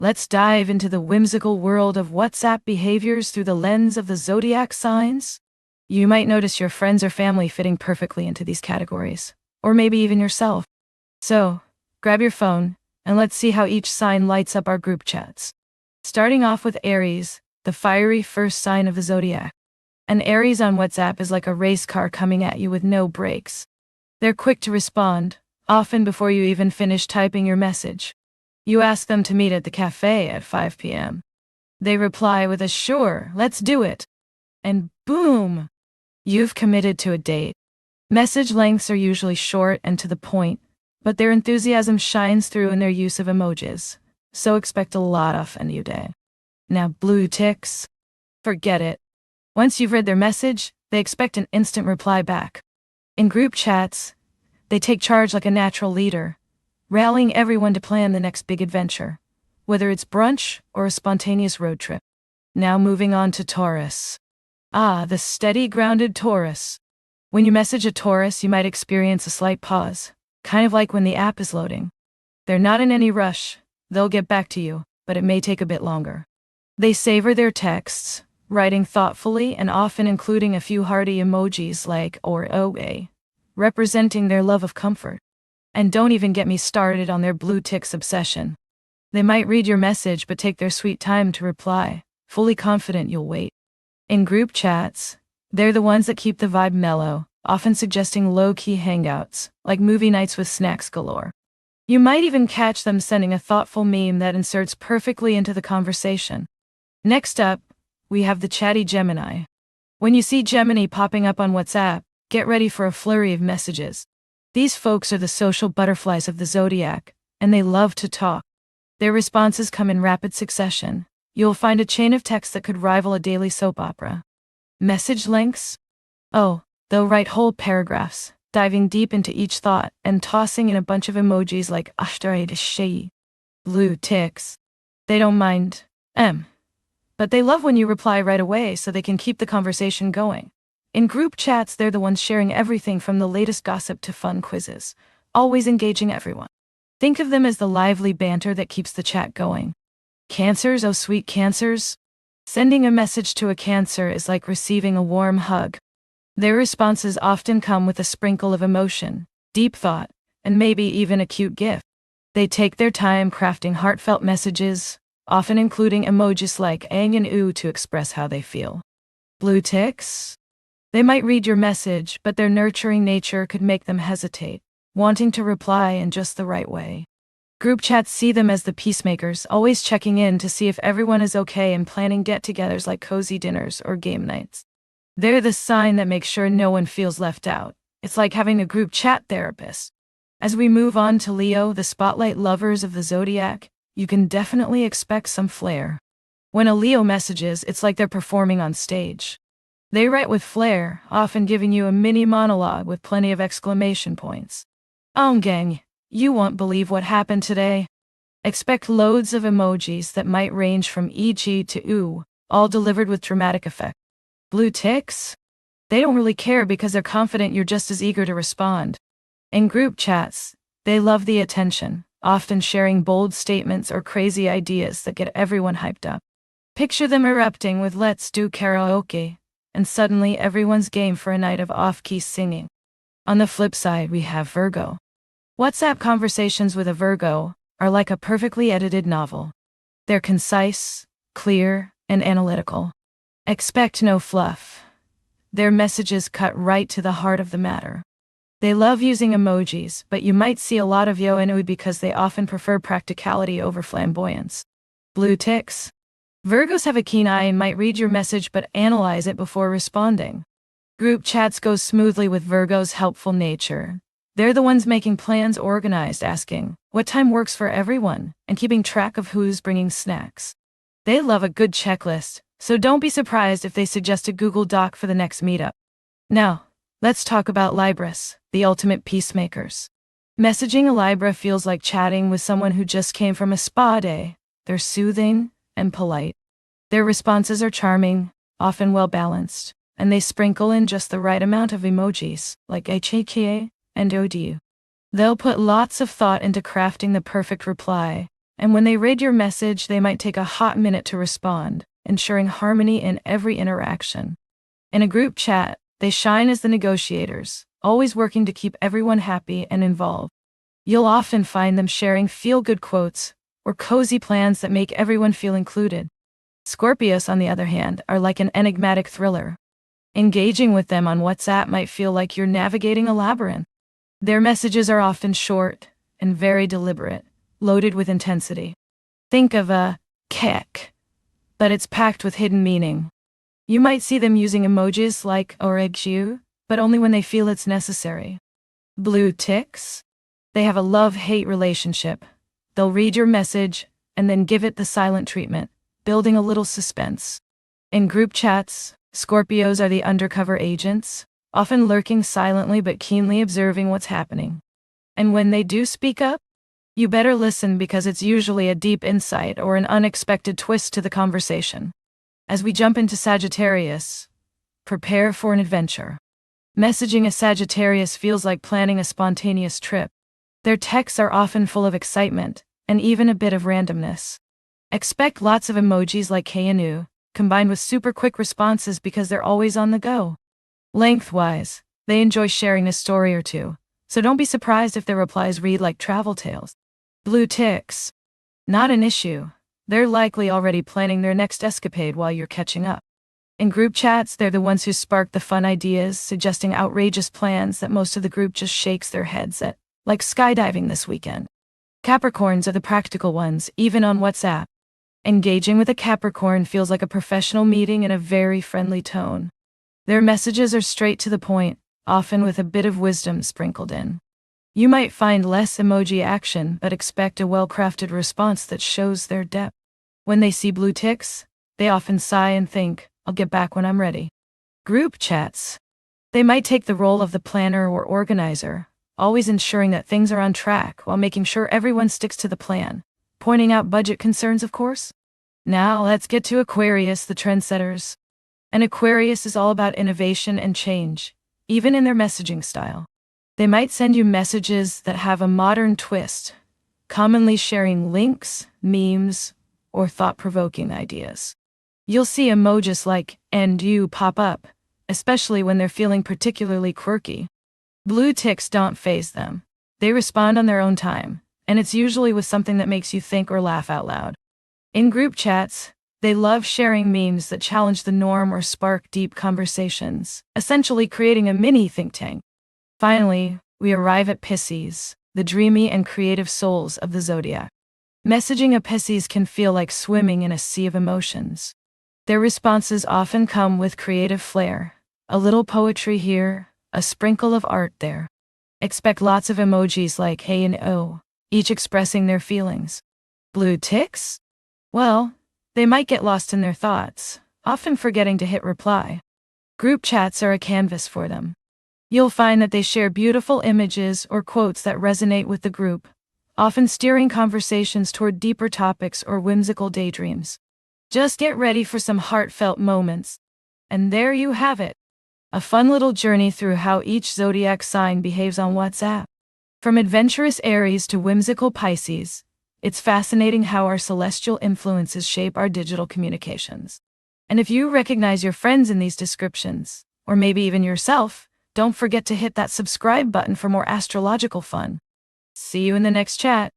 Let's dive into the whimsical world of WhatsApp behaviors through the lens of the zodiac signs. You might notice your friends or family fitting perfectly into these categories, or maybe even yourself. So, grab your phone, and let's see how each sign lights up our group chats. Starting off with Aries, the fiery first sign of the zodiac. An Aries on WhatsApp is like a race car coming at you with no brakes. They're quick to respond, often before you even finish typing your message. You ask them to meet at the cafe at 5 p.m. They reply with a "sure, let's do it." And boom! You've committed to a date. Message lengths are usually short and to the point, but their enthusiasm shines through in their use of emojis, so expect a lot of a new day. Now blue ticks? Forget it. Once you've read their message, they expect an instant reply back. In group chats, they take charge like a natural leader, rallying everyone to plan the next big adventure, whether it's brunch or a spontaneous road trip. Now moving on to Taurus. The steady, grounded Taurus. When you message a Taurus, you might experience a slight pause, kind of like when the app is loading. They're not in any rush. They'll get back to you, but it may take a bit longer. They savor their texts, writing thoughtfully and often including a few hearty emojis like or OA, representing their love of comfort. And don't even get me started on their blue ticks obsession. They might read your message but take their sweet time to reply, fully confident you'll wait. In group chats, they're the ones that keep the vibe mellow, often suggesting low-key hangouts, like movie nights with snacks galore. You might even catch them sending a thoughtful meme that inserts perfectly into the conversation. Next up, we have the chatty Gemini. When you see Gemini popping up on WhatsApp, get ready for a flurry of messages. These folks are the social butterflies of the zodiac, and they love to talk. Their responses come in rapid succession. You'll find a chain of text that could rival a daily soap opera. Message lengths? Oh, they'll write whole paragraphs, diving deep into each thought and tossing in a bunch of emojis like *. Blue ticks. They don't mind, but they love when you reply right away so they can keep the conversation going. In group chats, they're the ones sharing everything from the latest gossip to fun quizzes, always engaging everyone. Think of them as the lively banter that keeps the chat going. Cancers, oh sweet Cancers. Sending a message to a Cancer is like receiving a warm hug. Their responses often come with a sprinkle of emotion, deep thought, and maybe even a cute gift. They take their time crafting heartfelt messages, often including emojis like ang and oo to express how they feel. Blue ticks? They might read your message, but their nurturing nature could make them hesitate, wanting to reply in just the right way. Group chats see them as the peacemakers, always checking in to see if everyone is okay and planning get-togethers like cozy dinners or game nights. They're the sign that makes sure no one feels left out. It's like having a group chat therapist. As we move on to Leo, the spotlight lovers of the zodiac, you can definitely expect some flair. When a Leo messages, it's like they're performing on stage. They write with flair, often giving you a mini monologue with plenty of exclamation points. Gang, you won't believe what happened today. Expect loads of emojis that might range from EG to ooh, all delivered with dramatic effect. Blue ticks? They don't really care because they're confident you're just as eager to respond. In group chats, they love the attention, often sharing bold statements or crazy ideas that get everyone hyped up. Picture them erupting with "let's do karaoke," and suddenly everyone's game for a night of off-key singing. On the flip side, we have Virgo. WhatsApp conversations with a Virgo are like a perfectly edited novel. They're concise, clear, and analytical. Expect no fluff. Their messages cut right to the heart of the matter. They love using emojis, but you might see a lot of yo and ooh because they often prefer practicality over flamboyance. Blue ticks? Virgos have a keen eye and might read your message but analyze it before responding. Group chats go smoothly with Virgo's helpful nature. They're the ones making plans organized, asking what time works for everyone, and keeping track of who's bringing snacks. They love a good checklist, so don't be surprised if they suggest a Google Doc for the next meetup. Now, let's talk about Libras, the ultimate peacemakers. Messaging a Libra feels like chatting with someone who just came from a spa day. They're soothing and polite. Their responses are charming, often well-balanced, and they sprinkle in just the right amount of emojis, like HAKA and ODU. They'll put lots of thought into crafting the perfect reply, And when they read your message, they might take a hot minute to respond, ensuring harmony in every interaction. In a group chat, they shine as the negotiators, always working to keep everyone happy and involved. You'll often find them sharing feel-good quotes or cozy plans that make everyone feel included. Scorpios, on the other hand, are like an enigmatic thriller. Engaging with them on WhatsApp might feel like you're navigating a labyrinth. Their messages are often short and very deliberate, loaded with intensity. Think of a kek, but it's packed with hidden meaning. You might see them using emojis like oregju, but only when they feel it's necessary. Blue ticks? They have a love-hate relationship. They'll read your message and then give it the silent treatment, building a little suspense. In group chats, Scorpios are the undercover agents, often lurking silently but keenly observing what's happening. And when they do speak up, you better listen because it's usually a deep insight or an unexpected twist to the conversation. As we jump into Sagittarius, prepare for an adventure. Messaging a Sagittarius feels like planning a spontaneous trip. Their texts are often full of excitement and even a bit of randomness. Expect lots of emojis like K and U, combined with super quick responses because they're always on the go. Lengthwise, they enjoy sharing a story or two, so don't be surprised if their replies read like travel tales. Blue ticks? Not an issue. They're likely already planning their next escapade while you're catching up. In group chats, they're the ones who spark the fun ideas, suggesting outrageous plans that most of the group just shakes their heads at, like skydiving this weekend. Capricorns are the practical ones, even on WhatsApp. Engaging with a Capricorn feels like a professional meeting in a very friendly tone. Their messages are straight to the point, often with a bit of wisdom sprinkled in. You might find less emoji action, but expect a well-crafted response that shows their depth. When they see blue ticks, they often sigh and think, "I'll get back when I'm ready." Group chats. They might take the role of the planner or organizer, always ensuring that things are on track while making sure everyone sticks to the plan, pointing out budget concerns, of course. Now let's get to Aquarius, the trendsetters. An Aquarius is all about innovation and change, even in their messaging style. They might send you messages that have a modern twist, commonly sharing links, memes, or thought-provoking ideas. You'll see emojis like "and you" pop up, especially when they're feeling particularly quirky. Blue ticks don't faze them. They respond on their own time, and it's usually with something that makes you think or laugh out loud. In group chats, they love sharing memes that challenge the norm or spark deep conversations, essentially creating a mini think tank. Finally, we arrive at Pisces, the dreamy and creative souls of the zodiac. Messaging a Pisces can feel like swimming in a sea of emotions. Their responses often come with creative flair, a little poetry here, a sprinkle of art there. Expect lots of emojis like hey and oh, each expressing their feelings. Blue ticks? Well, they might get lost in their thoughts, often forgetting to hit reply. Group chats are a canvas for them. You'll find that they share beautiful images or quotes that resonate with the group, often steering conversations toward deeper topics or whimsical daydreams. Just get ready for some heartfelt moments. And there you have it. A fun little journey through how each zodiac sign behaves on WhatsApp. From adventurous Aries to whimsical Pisces, it's fascinating how our celestial influences shape our digital communications. And if you recognize your friends in these descriptions, or maybe even yourself, don't forget to hit that subscribe button for more astrological fun. See you in the next chat.